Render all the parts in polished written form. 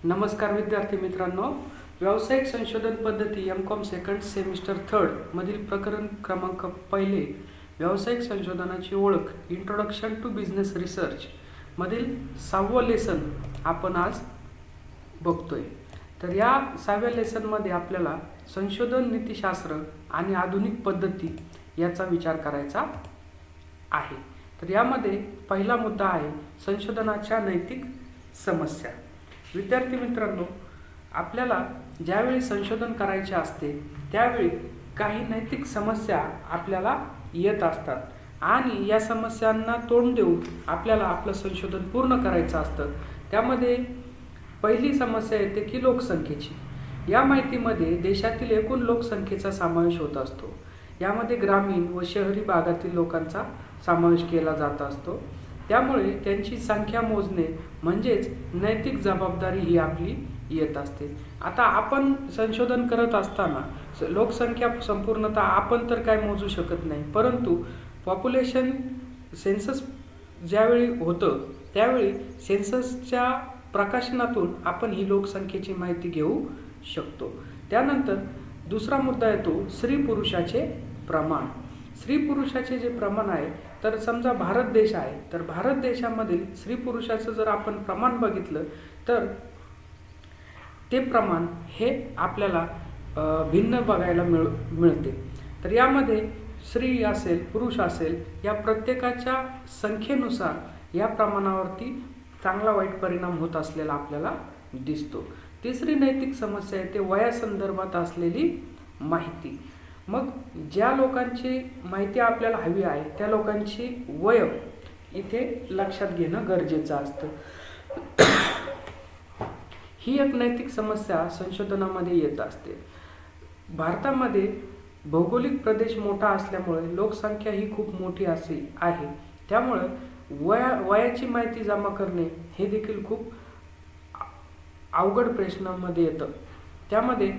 नमस्कार विद्यार्थी मित्रांनो, व्यावसायिक संशोधन पद्धती एम.कॉम सेकंड सेमिस्टर थर्ड मधील प्रकरण क्रमांक पहिले व्यावसायिक संशोधनाची ओळख इंट्रोडक्शन टू बिझनेस रिसर्च मधील 6वं लेसन आपण आज बघतोय। तर या 6व्या लेसनमध्ये आपल्याला संशोधन नीतिशास्त्र आणि आधुनिक पद्धती याचा विचार करायचा आहे। तर यामध्ये पहिला मुद्दा आहे संशोधनाच्या नैतिक समस्या। विद्यार्थी मित्रांनो, आपल्याला ज्यावेळी संशोधन करायचे असते त्यावेळी काही नैतिक समस्या आपल्याला येत असतात आणि या समस्यांना तोंड देऊन आपल्याला आपलं संशोधन पूर्ण करायचं असतं। त्यामध्ये पहिली समस्या येते की लोकसंख्येची। या माहितीमध्ये देशातील एकूण लोकसंख्येचा समावेश होत असतो। यामध्ये ग्रामीण व शहरी भागातील लोकांचा समावेश केला जात असतो। त्यामुळे त्यांची संख्या मोजणे म्हणजेच नैतिक जबाबदारी ही आपली येत असते। आता आपण संशोधन करत असताना लोकसंख्या संपूर्णतः आपण तर काय मोजू शकत नाही, परंतु पॉप्युलेशन सेन्सस ज्यावेळी होतं त्यावेळी सेन्ससच्या प्रकाशनातून आपण ही लोकसंख्येची माहिती घेऊ शकतो। त्यानंतर दुसरा मुद्दा येतो स्त्री पुरुषाचे प्रमाण। स्त्री पुरुषाचे जे प्रमाण आहे, तर समजा भारत देश आहे, तर भारत देशामधील स्त्री पुरुषाचं जर आपण प्रमाण बघितलं तर ते प्रमाण हे आपल्याला भिन्न बघायला मिळते। तर यामध्ये स्त्री असेल पुरुष असेल या प्रत्येकाच्या संख्येनुसार या प्रमाणावरती चांगला वाईट परिणाम होत असलेला आपल्याला दिसतो। तिसरी नैतिक समस्या आहे ते वयासंदर्भात असलेली माहिती। मग ज्या लोकांची माहिती आपल्याला हवी आहे त्या लोकांची वय इथे लक्षात घेणं गरजेचं असतं। ही एक नैतिक समस्या संशोधनामध्ये येत असते। भारतामध्ये भौगोलिक प्रदेश मोठा असल्यामुळे लोकसंख्या ही खूप मोठी अशी आहे। त्यामुळे वयाची माहिती जमा करणे हे देखील खूप अवघड प्रश्नामध्ये येतं। त्यामध्ये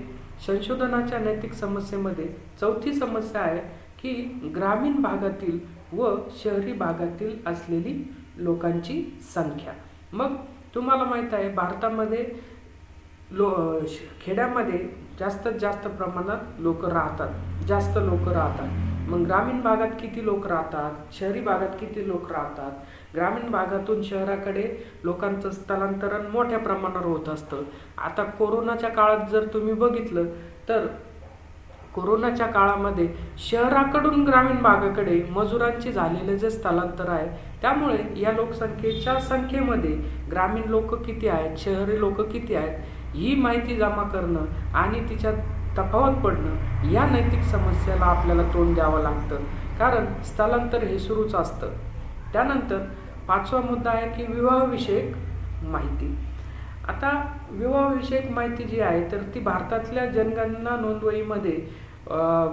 संशोधनाच्या नैतिक समस्येमध्ये चौथी समस्या आहे की ग्रामीण भागातील व शहरी भागातील असलेली लोकांची संख्या। मग तुम्हाला माहीत आहे भारतामध्ये खेड्यामध्ये जास्तीत जास्त प्रमाणात लोक राहतात। मग ग्रामीण भागात किती लोक राहतात, शहरी भागात किती लोक राहतात? ग्रामीण भागातून शहराकडे लोकांचं स्थलांतरण मोठ्या प्रमाणावर होत असतं। आता कोरोनाच्या काळात जर तुम्ही बघितलं तर कोरोनाच्या काळामध्ये शहराकडून ग्रामीण भागाकडे मजुरांचे झालेले जे स्थलांतर आहे, त्यामुळे या लोकसंख्येच्या संख्येमध्ये ग्रामीण लोक किती आहेत, शहरी लोक किती आहेत ही माहिती जमा करणं आणि तिच्यात तफावत पडणं या नैतिक समस्येला आपल्याला तोंड द्यावं लागतं, कारण स्थलांतर हे सुरूच असतं। त्यानंतर पाचवा मुद्दा आहे की विवाहविषयक माहिती। आता विवाहविषयक माहिती जी आहे तर ती भारतातल्या जनगणना नोंदवहीमध्ये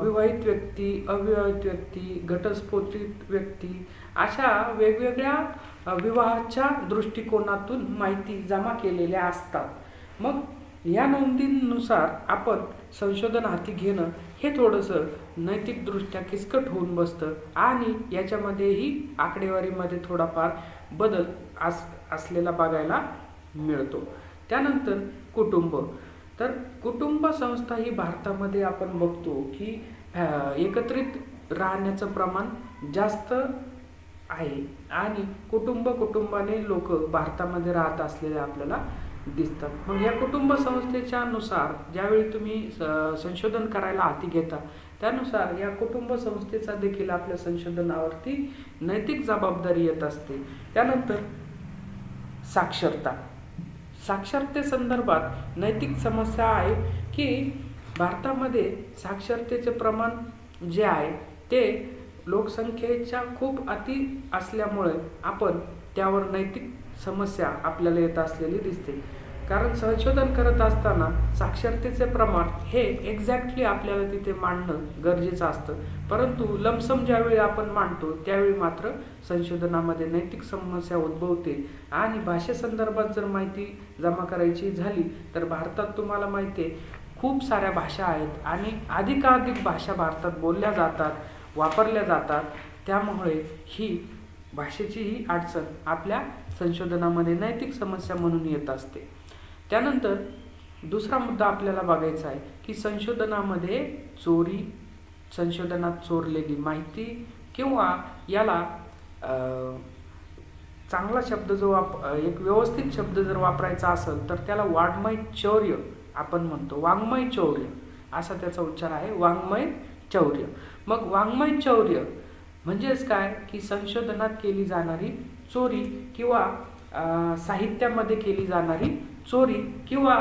विवाहित व्यक्ती, अविवाहित व्यक्ती, घटस्फोटित व्यक्ती अशा वेगवेगळ्या विवाहाच्या दृष्टिकोनातून माहिती जमा केलेल्या असतात। मग या नोंदींनुसार आपण संशोधन हाती घेणं हे थोडंसं नैतिकदृष्ट्या किचकट होऊन बसतं आणि याच्यामध्येही आकडेवारीमध्ये थोडाफार बदल असलेला बघायला मिळतो। त्यानंतर कुटुंब। तर कुटुंब संस्था ही भारतामध्ये आपण बघतो की एकत्रित राहण्याचं प्रमाण जास्त आहे आणि कुटुंबाने लोक भारतामध्ये राहत असलेले आपल्याला दिसतात। मग या कुटुंब संस्थेच्या नुसार ज्यावेळी तुम्ही संशोधन करायला हाती घेता त्यानुसार या कुटुंब संस्थेचा देखील आपल्या संशोधनावरती नैतिक जबाबदारी येत असते। त्यानंतर साक्षरता। साक्षरतेसंदर्भात नैतिक समस्या आहे की भारतामध्ये साक्षरतेचे प्रमाण जे आहे ते लोकसंख्येच्या खूप अति असल्यामुळे आपण त्यावर नैतिक समस्या आपल्याला येत असलेली दिसते। कारण संशोधन करत असताना साक्षरतेचे प्रमाण हे एक्झॅक्टली आपल्याला तिथे मांडणं गरजेचं असतं, परंतु लमसम ज्यावेळी आपण मांडतो त्यावेळी मात्र संशोधनामध्ये नैतिक समस्या उद्भवते। आणि भाषेसंदर्भात जर माहिती जमा करायची झाली तर भारतात तुम्हाला माहिती आहे खूप साऱ्या भाषा आहेत आणि अधिकाधिक भाषा भारतात बोलल्या जातात, वापरल्या जातात। त्यामुळे ही भाषेची ही अडचण आपल्या संशोधनामध्ये नैतिक समस्या म्हणून येत असते। त्यानंतर दुसरा मुद्दा आपल्याला बघायचा आहे की संशोधनामध्ये चोरी, संशोधनात चोरलेली माहिती किंवा याला चांगला शब्द जो एक व्यवस्थित शब्द जर वापरायचा असेल तर त्याला वाङ्मय चौर्य आपण म्हणतो. वाङ्मय चौर्य असा त्याचा उच्चार आहे, वाङ्मय चौर्य. मग वाङ्मय चौर्य म्हणजेच काय की संशोधनात केली जाणारी चोरी किंवा साहित्यामध्ये केली जाणारी चोरी किंवा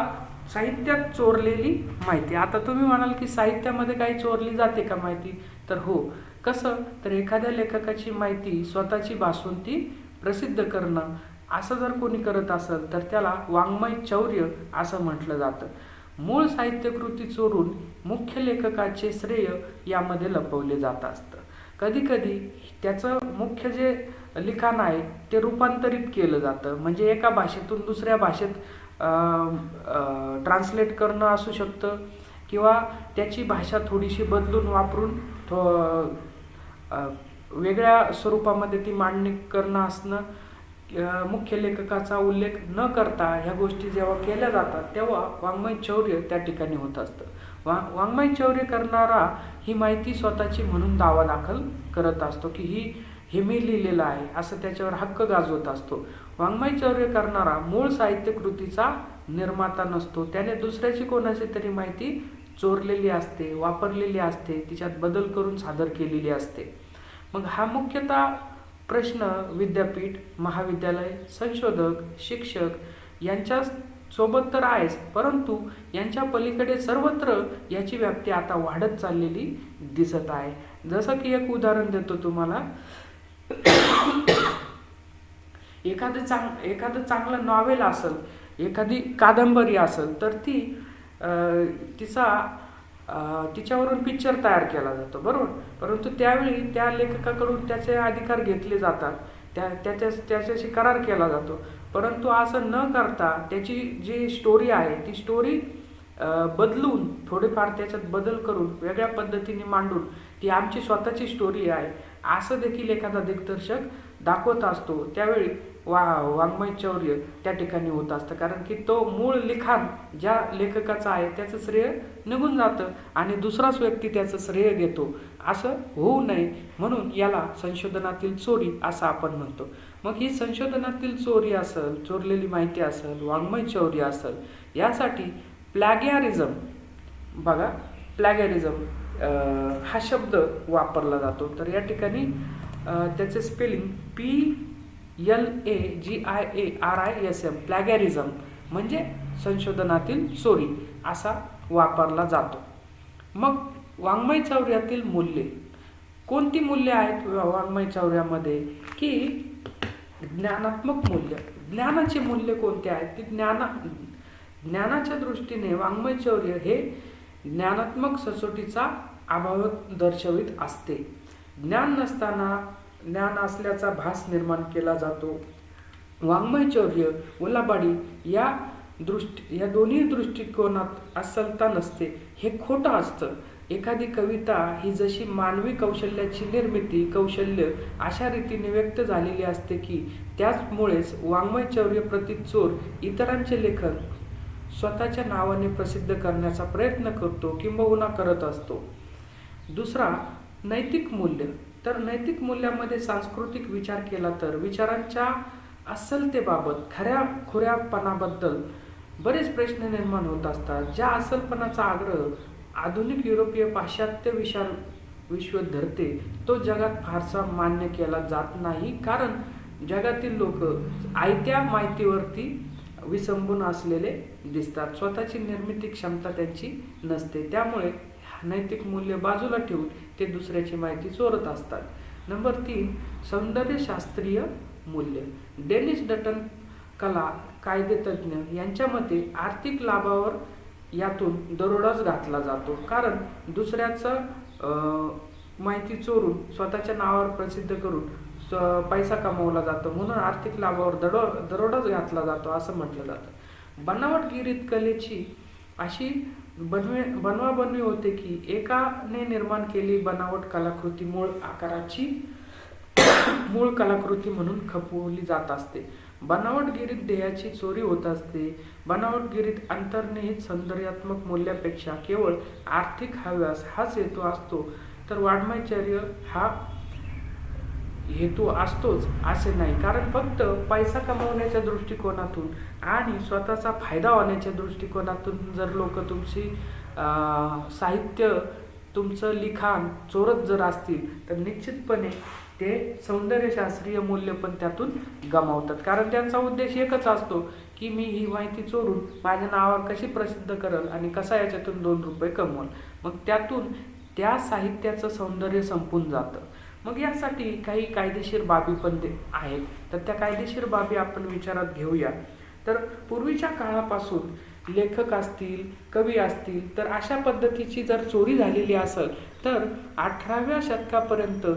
साहित्यात चोरलेली माहिती. आता तुम्ही म्हणाल की साहित्यामध्ये काही चोरली जाते का माहिती? तर हो. कसं? तर एखाद्या लेखकाची माहिती स्वतःची भासून ती प्रसिद्ध करणं असं जर कोणी करत असेल तर त्याला वाङ्मय चौर्य असं म्हटलं जातं. मूळ साहित्यकृती चोरून मुख्य लेखकाचे श्रेय यामध्ये लपवले जात असतं. कधीकधी त्याचं मुख्य जे लिखाण आहे ते रूपांतरित केलं जातं, म्हणजे एका भाषेतून दुसऱ्या भाषेत ट्रान्सलेट करणं असू शकतं किंवा त्याची भाषा थोडीशी बदलून वापरून वेगळ्या स्वरूपामध्ये ती मांडणी करणं असणं. मुख्य लेखकाचा उल्लेख न करता ह्या गोष्टी जेव्हा केल्या जातात तेव्हा वाङ्मय चौर्य त्या ठिकाणी होत असतं. वाङ्मय चौर्य करणारा ही माहिती स्वतःची म्हणून दावा दाखल करत असतो की हे मी लिहिलेलं आहे असं त्याच्यावर हक्क गाजवत असतो. वाङ्मय चौर्य करणारा मूळ साहित्यकृतीचा निर्माता नसतो, त्याने दुसऱ्याची कोणाची तरी माहिती चोरलेली असते, वापरलेली असते, तिच्यात बदल करून सादर केलेली असते. मग हा मुख्यतः प्रश्न विद्यापीठ, महाविद्यालय, संशोधक, शिक्षक यांच्या सोबत तर आहेच, परंतु यांच्या पलीकडे सर्वत्र याची व्याप्ती आता वाढत चाललेली दिसत आहे. जसं की एक उदाहरण देतो तुम्हाला. एखादं चांगलं नॉवेल असेल, एखादी कादंबरी असेल तर तिच्यावरून पिक्चर तयार केला जातो, बरोबर. परंतु त्यावेळी त्या लेखकाकडून त्याचे अधिकार घेतले जातात, त्याच्याशी करार केला जातो. परंतु असं न करता त्याची जी स्टोरी आहे ती स्टोरी बदलून थोडेफार त्याच्यात बदल करून वेगळ्या पद्धतीने मांडून ती आमची स्वतःची स्टोरी आहे असं देखील एखादा दिग्दर्शक दाखवत असतो. त्यावेळी वाङ्मय चौर्य त्या ठिकाणी होत असतं, कारण की तो मूळ लिखाण ज्या लेखकाचं आहे त्याचं श्रेय निघून जातं आणि दुसराच व्यक्ती त्याचं श्रेय घेतो. असं होऊ नये म्हणून याला संशोधनातील चोरी असं आपण म्हणतो. मग ही संशोधनातील चोरी असेल, चोरलेली माहिती असेल, वाङ्मय चौर्य असेल, यासाठी प्लॅगियारिझम, बघा प्लॅगियारिझम हा शब्द वापरला जातो. तर या ठिकाणी त्याचे स्पेलिंग PLAGIARISM, प्लॅगियारिझम म्हणजे संशोधनातील चोरी असा वापरला जातो. मग वाङ्मय चौर्यातील मूल्ये, कोणती मूल्ये आहेत वाङ्मय चौर्यामध्ये? की ज्ञानात्मक मूल्य. ज्ञानाचे मूल्य कोणते आहेत? ती ज्ञानाच्या दृष्टीने वाङ्मय चौर्य हे ज्ञानात्मक सचोटीचा अभाव दर्शवित असते. ज्ञान नसताना ज्ञान असल्याचा भास निर्माण केला जातो. वाङ्मय चौर्य, उलाबाडी या दोन्ही दृष्टिकोनात अस्सलता नसते, हे खोटं असतं. एखादी कविता ही जशी मानवी कौशल्याची निर्मिती कौशल्य अशा रीतीने व्यक्त झालेली असते की त्याचमुळेच वाङ्मय चौर्य प्रतीत चोर इतरांचे लेखन स्वतःच्या नावाने प्रसिद्ध करण्याचा प्रयत्न करतो किंबहुना करत असतो. दुसरा, नैतिक मूल्य. तर नैतिक मूल्यामध्ये सांस्कृतिक विचार केला तर विचारांच्या अस्सलतेबाबत, खऱ्याखुऱ्यापणाबद्दल बरेच प्रश्न निर्माण होत असतात. ज्या अस्सलपणाचा आग्रह आधुनिक युरोपीय पाश्चात्य विश्व धरते तो जगात फारसा मान्य केला जात नाही, कारण जगातील लोक आयत्या माहितीवरती विसंबून असलेले दिसतात. स्वतःची निर्मिती क्षमता त्यांची नसते, त्यामुळे नैतिक मूल्य बाजूला ठेवून ते दुसऱ्याची माहिती चोरत असतात. नंबर 3, सौंदर्यशास्त्रीय मूल्य. डेनिस डटन कला कायदेतज्ञ यांच्या मते आर्थिक लाभावर यातून दरोडाच घातला जातो, कारण दुसऱ्याचं माहिती चोरून स्वतःच्या नावावर प्रसिद्ध करून पैसा कमवला जातो, म्हणून आर्थिक लाभावर दरोडाच घातला जातो असं म्हटलं जातं. बनावटगिरीत कलेची अशी बनवाबनवी होते की एकाने निर्माण केलेली बनावट कलाकृती मूळ कलाकृती म्हणून खपवली जात असते. बनावटगिरीत ध्येयाची चोरी होत असते. बनावटगिरीत अंतर्निहित सौंदर्यात्मक मूल्यापेक्षा केवळ आर्थिक हव्यास हाच हेतू असतो, तर वाङ्मयचर्य हा हेतू असतोच असे नाही. कारण फक्त पैसा कमवण्याच्या दृष्टिकोनातून आणि स्वतःचा फायदा होण्याच्या दृष्टिकोनातून जर लोक तुमची साहित्य, तुमचं लिखाण चोरत जर असतील, तर निश्चितपणे ते सौंदर्यशास्त्रीय मूल्य पण त्यातून गमावतात. कारण त्यांचा उद्देश एकच असतो की मी ही माहिती चोरून माझ्या नावावर कशी प्रसिद्ध करल आणि कसा याच्यातून 2 रुपये कमवल. मग त्यातून त्या साहित्याचं सौंदर्य संपून जातं. मग यासाठी काही कायदेशीर बाबी पण आहेत. तर त्या कायदेशीर बाबी आपण विचारात घेऊया. तर पूर्वीच्या काळापासून लेखक असतील, कवी असतील, तर अशा पद्धतीची जर चोरी झालेली असेल तर 18व्या शतकापर्यंत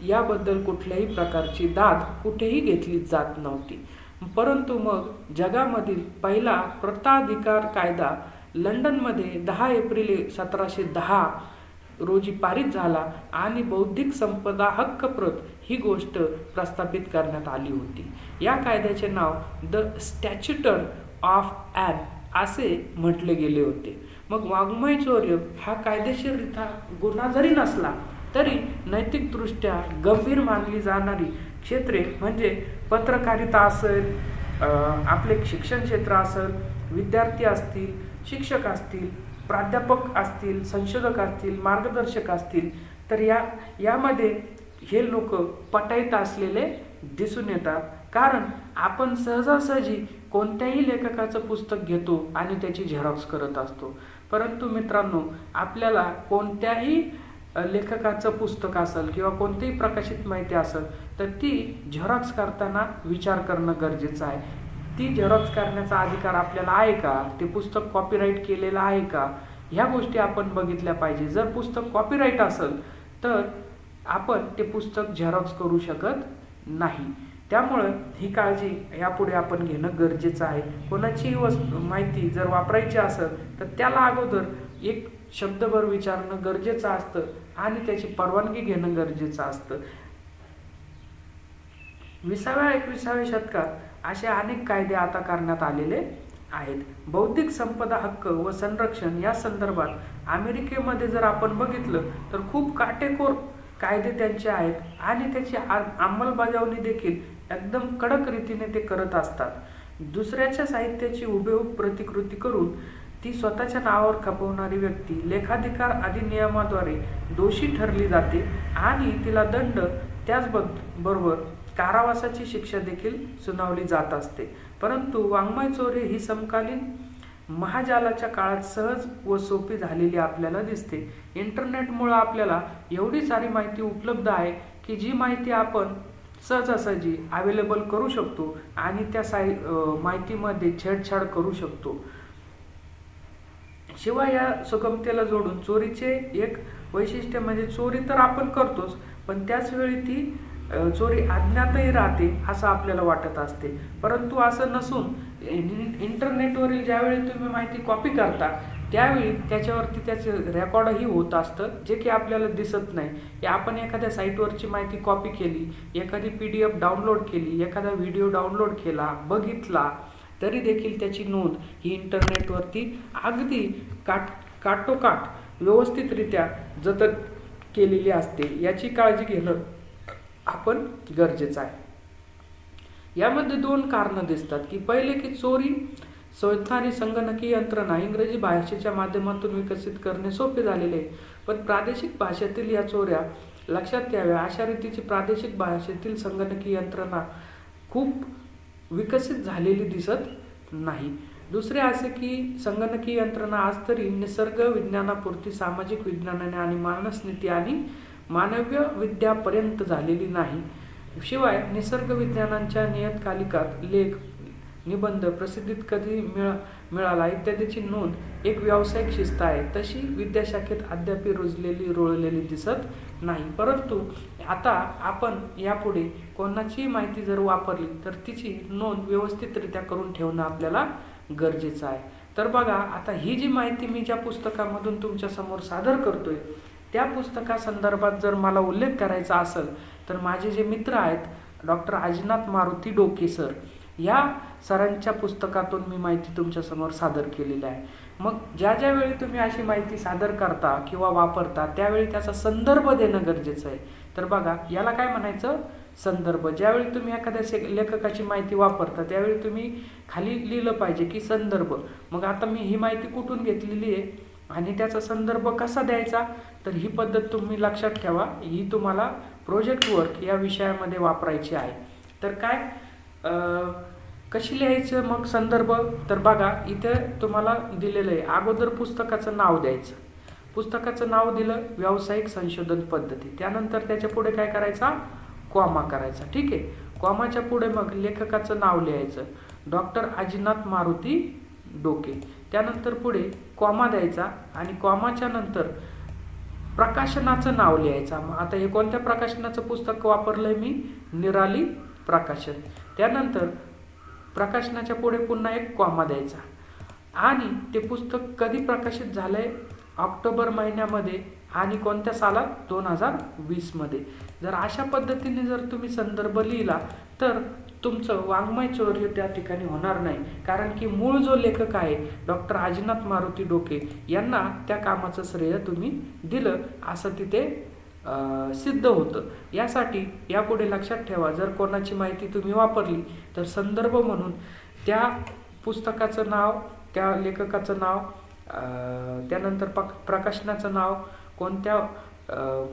याबद्दल कुठल्याही प्रकारची दाद कुठेही घेतली जात नव्हती. परंतु मग जगामधील पहिला प्रताधिकार कायदा लंडनमध्ये 10 एप्रिल 1710 रोजी पारित झाला आणि बौद्धिक संपदा हक्क प्रत ही गोष्ट प्रस्थापित करण्यात आली होती. या कायद्याचे नाव द स्टॅच्यूट ऑफ ॲन असे म्हटले गेले होते. मग वाङ्मय चौर्य हा कायदेशीररित्या गुन्हा जरी नसला तरी नैतिकदृष्ट्या गंभीर मानली जाणारी क्षेत्रे म्हणजे पत्रकारिता असेल, आपले शिक्षण क्षेत्र असेल, विद्यार्थी असतील, शिक्षक असतील, प्राध्यापक असतील, संशोधक असतील, मार्गदर्शक असतील, तर यामध्ये हे लोक पटाईत असलेले दिसून येतात. कारण आपण सहजासहजी कोणत्याही लेखकाचं पुस्तक घेतो आणि त्याची झेरॉक्स करत असतो. परंतु मित्रांनो, आपल्याला कोणत्याही लेखकाचं पुस्तक असेल किंवा कोणतीही प्रकाशित माहिती असेल तर ती झेरॉक्स करताना विचार करणं गरजेचं आहे. ती झेरॉक्स करण्याचा अधिकार आपल्याला आहे का? ते पुस्तक कॉपीराईट केलेलं आहे का? ह्या गोष्टी आपण बघितल्या पाहिजे. जर पुस्तक कॉपीराईट असेल तर आपण ते पुस्तक झेरॉक्स करू शकत नाही. त्यामुळं ही काळजी यापुढे आपण घेणं गरजेचं आहे. कोणाची माहिती जर वापरायची असेल तर त्याला अगोदर एक शब्दभर विचारणं गरजेचं असतं आणि त्याची परवानगी घेणं गरजेचं असतं. 20व्या-21व्या शतकात असे अनेक कायदे आता करण्यात आलेले आहेत. बौद्धिक संपदा हक्क व संरक्षण या संदर्भात अमेरिकेमध्ये जर आपण बघितलं तर खूप काटेकोर कायदे त्यांचे आहेत आणि त्याची अंमलबजावणी देखील एकदम कडक रीतीने ते करत असतात. दुसऱ्याच्या साहित्याची हुबेहूब प्रतिकृती करून ती स्वतःच्या नावावर खपवणारी व्यक्ती लेखाधिकार अधिनियमाद्वारे दोषी ठरली जाते आणि तिला दंड त्याचबरोबर कारावासाची शिक्षा देखील सुनावली जात असते. परंतु वाङ्मय चोरी ही समकालीन महाजालाच्या काळात सहज व सोपी झालेली आपल्याला दिसते. इंटरनेटमुळे आपल्याला एवढी सारी माहिती उपलब्ध आहे की जी माहिती आपण सहजासहजी अवेलेबल करू शकतो आणि त्या माहितीमध्ये छेडछाड करू शकतो. शिवाय या सुगमतेला जोडून चोरीचे एक वैशिष्ट्य म्हणजे चोरी तर आपण करतोच, पण त्याचवेळी ती चोरी अज्ञातही राहते असं आपल्याला वाटत असते. परंतु असं नसून इंटरनेटवरील ज्यावेळी तुम्ही माहिती कॉपी करता त्यावेळी त्याच्यावरती त्याचं रेकॉर्डही होत असतं, जे की आपल्याला दिसत नाही. की आपण एखाद्या साईटवरची माहिती कॉपी केली, एखादी PDF डाउनलोड केली, एखादा व्हिडिओ डाउनलोड केला, बघितला, तरी देखील त्याची नोंद ही इंटरनेटवरती अगदी काटोकाट व्यवस्थितरित्या जतन केलेली असते. याची काळजी घेणं आपण गरजेचं आहे. यामध्ये 2 कारणं दिसतात की पहिले की चोरी शोधणारी संगणकीय यंत्रणा इंग्रजी भाषेच्या माध्यमातून विकसित करणे सोपे झालेले आहे. पण प्रादेशिक भाषेतील या चोऱ्या लक्षात याव्या अशा रीतीची प्रादेशिक भाषेतील संगणकीय यंत्रणा खूप विकसित झालेली दिसत नाही. दुसरे असे की संगणकीय यंत्रणा आज तरी निसर्ग विज्ञानापुरती सामाजिक विज्ञानाने आणि मानसनीती आणि मानवीय विद्यापर्यंत झालेली नाही. शिवाय निसर्ग विज्ञानांच्या नियतकालिकात लेख, निबंध प्रसिद्धीत कधी मिळाला इत्यादीची नोंद एक व्यावसायिक शिस्त आहे. तशी विद्याशाखेत अद्याप रुळलेली दिसत नाही. परंतु आता आपण यापुढे कोणाची माहिती जर वापरली तर तिची नोंद व्यवस्थितरित्या करून ठेवणं आपल्याला गरजेचं आहे. तर बघा, आता ही जी माहिती मी ज्या पुस्तकामधून तुमच्या समोर सादर करतोय त्या पुस्तकासंदर्भात जर मला उल्लेख करायचा असेल तर माझे जे मित्र आहेत डॉक्टर अजिनाथ मारुती डोके सर, या सरांच्या पुस्तकातून मी माहिती तुमच्यासमोर सादर केलेली आहे. मग ज्या वेळी तुम्ही अशी माहिती सादर करता किंवा वापरता त्यावेळी त्याचा संदर्भ देणं गरजेचं आहे. तर बघा, याला काय म्हणायचं, संदर्भ. ज्यावेळी तुम्ही एखाद्या लेखकाची माहिती वापरता त्यावेळी तुम्ही खाली लिहिलं पाहिजे की संदर्भ. मग आता मी ही माहिती कुठून घेतलेली आहे आणि त्याचा संदर्भ कसा द्यायचा, तर ही पद्धत तुम्ही लक्षात ठेवा. ही तुम्हाला प्रोजेक्ट वर्क या विषयामध्ये वापरायची आहे. तर काय कशी लिहायचं मग संदर्भ, तर बघा इथे तुम्हाला दिलेलं आहे. अगोदर पुस्तकाचं नाव द्यायचं. पुस्तकाचं नाव दिलं, व्यावसायिक संशोधन पद्धती. त्यानंतर त्याच्या पुढे काय करायचा, कॉमा करायचा. ठीक आहे. कॉमाच्या पुढे मग लेखकाचं नाव लिहायचं, डॉक्टर आजीनाथ मारुती डोके. त्यानंतर पुढे कॉमा द्यायचा आणि कॉमाच्या नंतर प्रकाशनाचं नाव लिहायचं. आता हे कोणत्या प्रकाशनाचं पुस्तक वापरलंय मी, निराली प्रकाशन. त्यानंतर प्रकाशनाच्या पुढे पुन्हा एक कॉमा द्यायचा आणि ते पुस्तक कधी प्रकाशित झालंय, ऑक्टोबर महिन्यामध्ये आणि कोणत्या सालात, 2020 मध्ये. जर अशा पद्धतीने जर तुम्ही संदर्भ लिहिला तर तुमचं वाङ्मय चौर्य त्या ठिकाणी होणार नाही. कारण की मूळ जो लेखक आहे डॉक्टर आजीनाथ मारुती डोके यांना त्या कामाचं श्रेय तुम्ही दिलं असं तिथे सिद्ध होतं. यासाठी यापुढे लक्षात ठेवा, जर कोणाची माहिती तुम्ही वापरली तर संदर्भ म्हणून त्या पुस्तकाचं नाव, त्या लेखकाचं नाव, त्यानंतर प्रकाशनाचं नाव, कोणत्या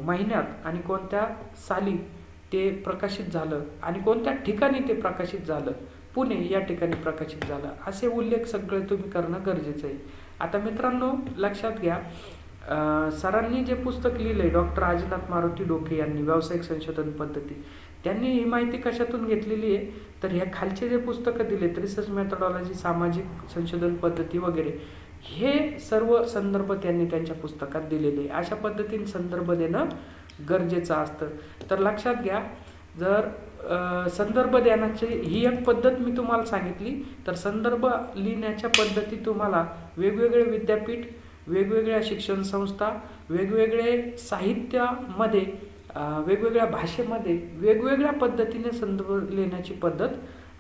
महिन्यात आणि कोणत्या साली ते प्रकाशित झालं आणि कोणत्या ठिकाणी ते प्रकाशित झालं, पुणे या ठिकाणी प्रकाशित झालं, असे उल्लेख सगळे तुम्ही करणं गरजेचं आहे. आता मित्रांनो लक्षात घ्या, सरांनी जे पुस्तक लिहिलंय डॉक्टर आजीनाथ मारुती डोके यांनी, व्यावसायिक संशोधन पद्धती, त्यांनी ही माहिती कशातून घेतलेली आहे, तर ह्या खालचे जे पुस्तकं दिलेत, रिसर्च मेथडॉलॉजी, सामाजिक संशोधन पद्धती वगैरे, हे सर्व संदर्भ त्यांनी त्यांच्या पुस्तकात दिलेले. अशा पद्धतीने संदर्भ देणं गरजेचं असतं. तर लक्षात घ्या, जर संदर्भ देण्याची ही एक पद्धत मी तुम्हाला सांगितली, तर संदर्भ लिहिण्याच्या पद्धती तुम्हाला वेगवेगळे विद्यापीठ, वेगवेगळ्या शिक्षण संस्था, वेगवेगळे साहित्यामध्ये, वेगवेगळ्या भाषेमध्ये वेगवेगळ्या पद्धतीने संदर्भ लिहिण्याची पद्धत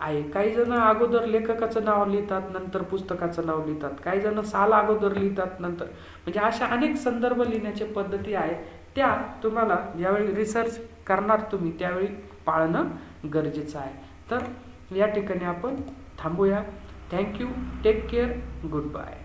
आहे. काही जण अगोदर लेखकाचं नाव लिहितात, नंतर पुस्तकाचं नाव लिहितात. काही जण साल अगोदर लिहितात, नंतर, म्हणजे अशा अनेक संदर्भ लिहिण्याच्या पद्धती आहेत. त्या तुम्हाला ज्यावेळी रिसर्च करणार तुम्ही त्यावेळी पाळणं गरजेचं आहे. तर या ठिकाणी आपण थांबूया. Thank you. Take care. Good bye.